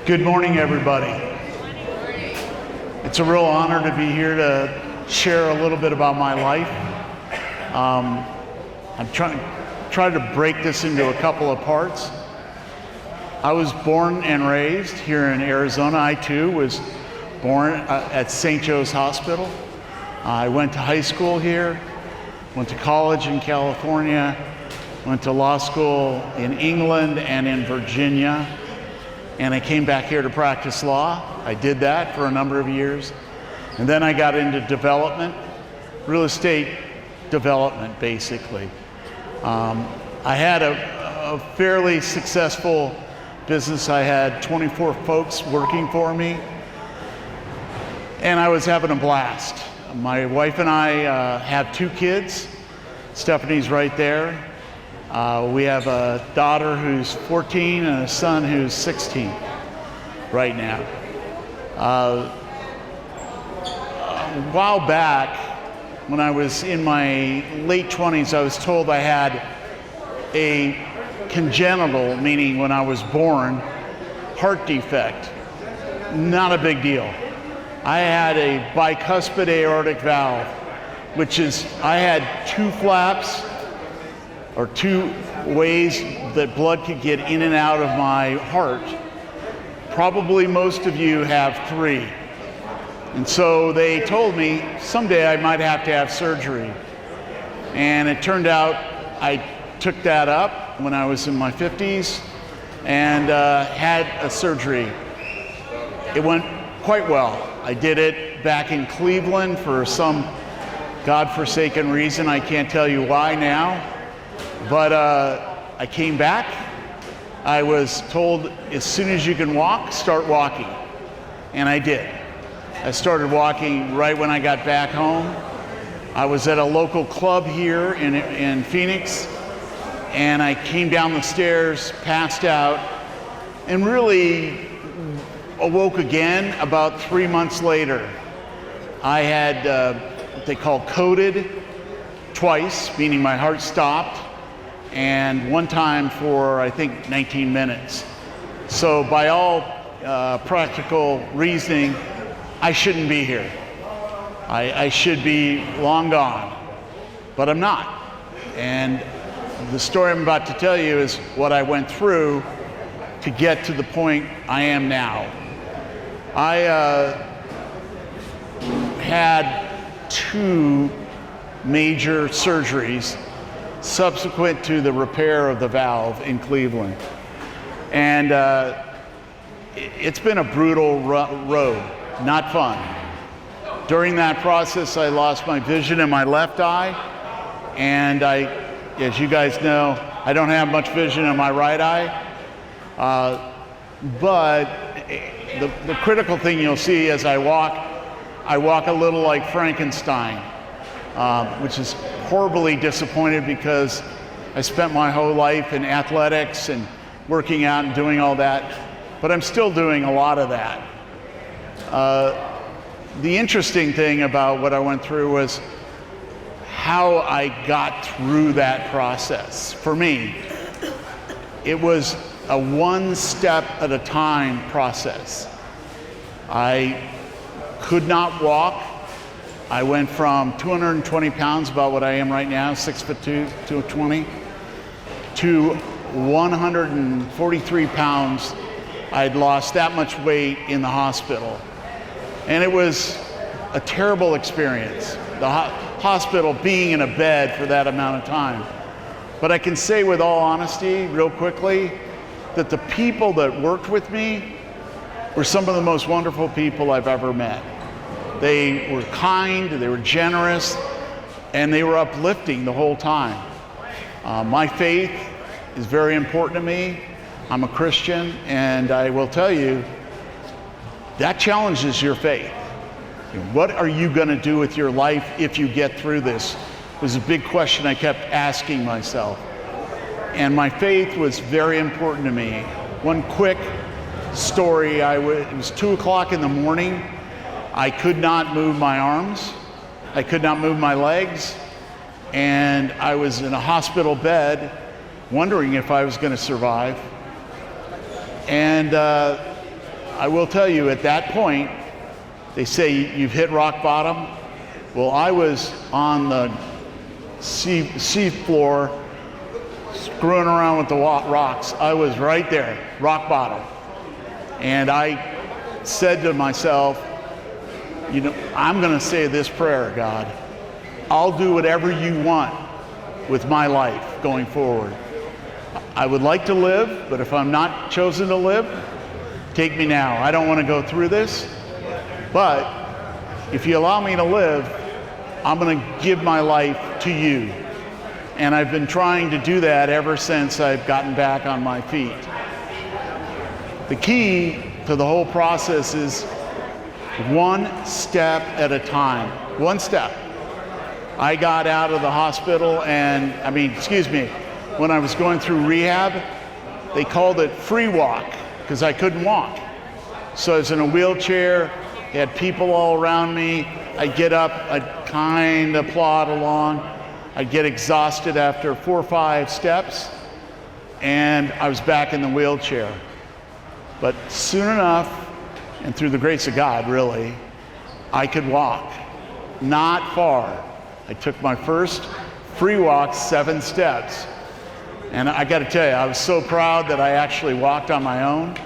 Good morning, everybody. It's a real honor to be here to share a little bit about my life. I'm trying to break this into a couple of parts. I was born and raised here in Arizona. I too was born at St. Joe's Hospital. I went to high school here, went to college in California, went to law school in England and in Virginia, and I came back here to practice law. I did that for a number of years, and then I got into development, real estate development, basically. I had a fairly successful business. I had 24 folks working for me, and I was having a blast. My wife and I have 2 kids. Stephanie's right there. We have a daughter who's 14 and a son who's 16 right now. A while back, when I was in my late 20s, I was told I had a congenital, meaning when I was born, heart defect. Not a big deal. I had a bicuspid aortic valve, which is, I had 2 flaps, or 2 ways that blood could get in and out of my heart. Probably most of you have 3. And so they told me someday I might have to have surgery. And it turned out I took that up when I was in my 50s and had a surgery. It went quite well. I did it back in Cleveland for some godforsaken reason. I can't tell you why now. But I came back. I was told, as soon as you can walk, start walking. And I did. I started walking right when I got back home. I was at a local club here in Phoenix, and I came down the stairs, passed out, and really awoke again about 3 months later. I had what they call coded twice, meaning my heart stopped, and one time for, I think, 19 minutes. So by all practical reasoning, I shouldn't be here. I should be long gone, but I'm not. And the story I'm about to tell you is what I went through to get to the point I am now. I had 2 major surgeries subsequent to the repair of the valve in Cleveland. And it's been a brutal road, not fun. During that process, I lost my vision in my left eye, and as you guys know, I don't have much vision in my right eye. But the critical thing you'll see as I walk a little like Frankenstein, which is horribly disappointed because I spent my whole life in athletics and working out and doing all that, but I'm still doing a lot of that. The interesting thing about what I went through was how I got through that process. For me, it was a one step at a time process. I could not walk. I went from 220 pounds, about what I am right now, 6'2", 220, to 143 pounds. I'd lost that much weight in the hospital. And it was a terrible experience, the hospital being in a bed for that amount of time. But I can say with all honesty, real quickly, that the people that worked with me were some of the most wonderful people I've ever met. They were kind, they were generous, and they were uplifting the whole time. My faith is very important to me. I'm a Christian, and I will tell you, that challenges your faith. What are you going to do with your life if you get through this? Was a big question I kept asking myself. And my faith was very important to me. One quick story, it was 2 o'clock in the morning. I could not move my arms. I could not move my legs. And I was in a hospital bed wondering if I was going to survive. And I will tell you, at that point, they say you've hit rock bottom. Well, I was on the sea floor, screwing around with the rocks. I was right there, rock bottom. And I said to myself, you know, I'm going to say this prayer, God. I'll do whatever you want with my life going forward. I would like to live, but if I'm not chosen to live, take me now. I don't want to go through this. But if you allow me to live, I'm going to give my life to you. And I've been trying to do that ever since I've gotten back on my feet. The key to the whole process is one step at a time. One step. I got out of the hospital and, when I was going through rehab, they called it free walk because I couldn't walk. So I was in a wheelchair, had people all around me. I'd get up, I'd kind of plod along. I'd get exhausted after 4 or 5 steps, and I was back in the wheelchair. But soon enough, and through the grace of God, really, I could walk. Not far. I took my first free walk, 7 steps. And I got to tell you, I was so proud that I actually walked on my own.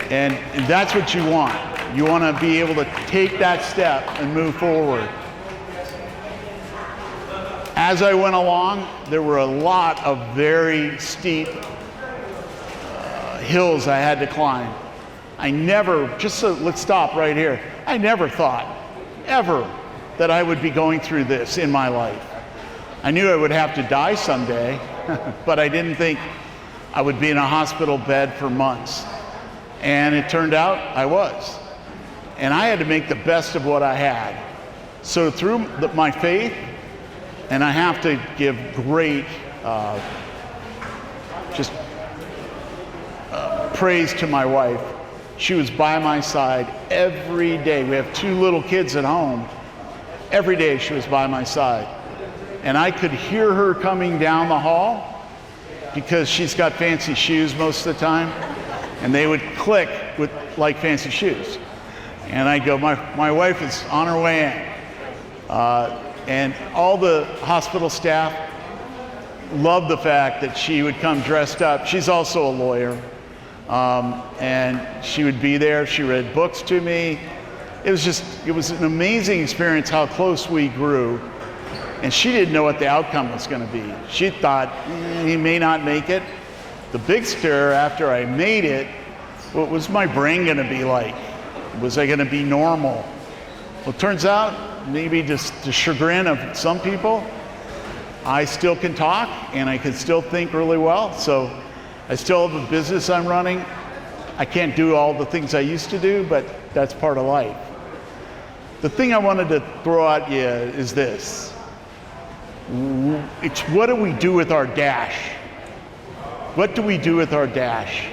And that's what you want. You want to be able to take that step and move forward. As I went along, there were a lot of very steep hills I had to climb. Let's stop right here. I never thought, ever, that I would be going through this in my life. I knew I would have to die someday, but I didn't think I would be in a hospital bed for months. And it turned out I was. And I had to make the best of what I had. So through my faith, and I have to give great praise to my wife. She was by my side every day. We have 2 little kids at home. Every day she was by my side. And I could hear her coming down the hall because she's got fancy shoes most of the time. And they would click with like fancy shoes. And I'd go, my wife is on her way in. And all the hospital staff loved the fact that she would come dressed up. She's also a lawyer. And she would be there. She read books to me. It was an amazing experience how close we grew. And she didn't know what the outcome was going to be. She thought, he may not make it. The big scare after I made it, what was my brain going to be like? Was I going to be normal? Well, it turns out, maybe just the chagrin of some people, I still can talk and I can still think really well. So I still have a business I'm running. I can't do all the things I used to do, but that's part of life. The thing I wanted to throw at you is this. It's what do we do with our dash? What do we do with our dash?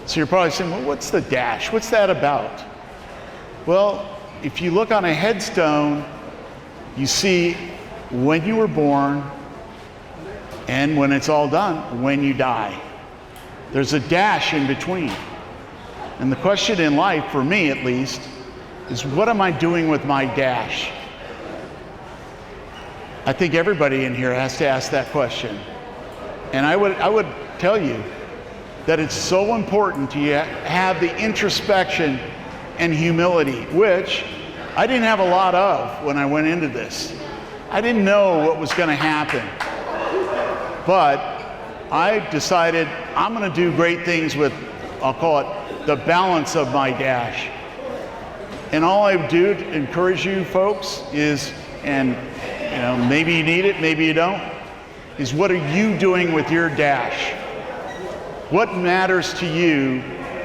So you're probably saying, well, what's the dash? What's that about? Well, if you look on a headstone, you see when you were born and when it's all done, when you die. There's a dash in between. And the question in life, for me at least, is what am I doing with my dash? I think everybody in here has to ask that question. And I would tell you that it's so important to have the introspection and humility, which I didn't have a lot of when I went into this. I didn't know what was going to happen. But I decided I'm going to do great things with, I'll call it, the balance of my dash. And all I do to encourage you folks is, and maybe you need it, maybe you don't, is what are you doing with your dash? What matters to you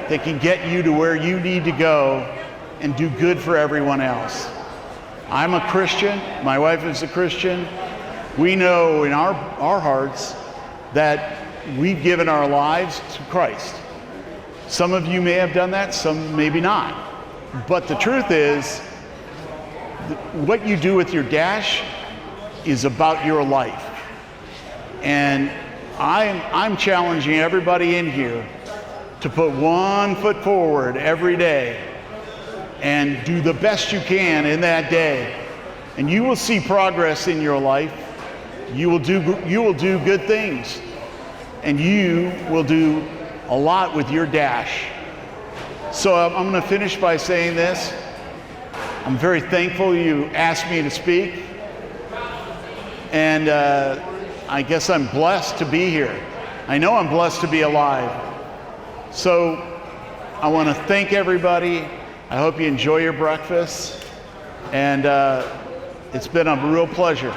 that can get you to where you need to go and do good for everyone else? I'm a Christian, my wife is a Christian. We know in our hearts that we've given our lives to Christ. Some of you may have done that, some maybe not. But the truth is, what you do with your dash is about your life. And I'm challenging everybody in here to put one foot forward every day and do the best you can in that day. And you will see progress in your life. You will do good things. And you will do a lot with your dash. So I'm going to finish by saying this. I'm very thankful you asked me to speak. And I guess I'm blessed to be here. I know I'm blessed to be alive. So I want to thank everybody. I hope you enjoy your breakfast. And it's been a real pleasure.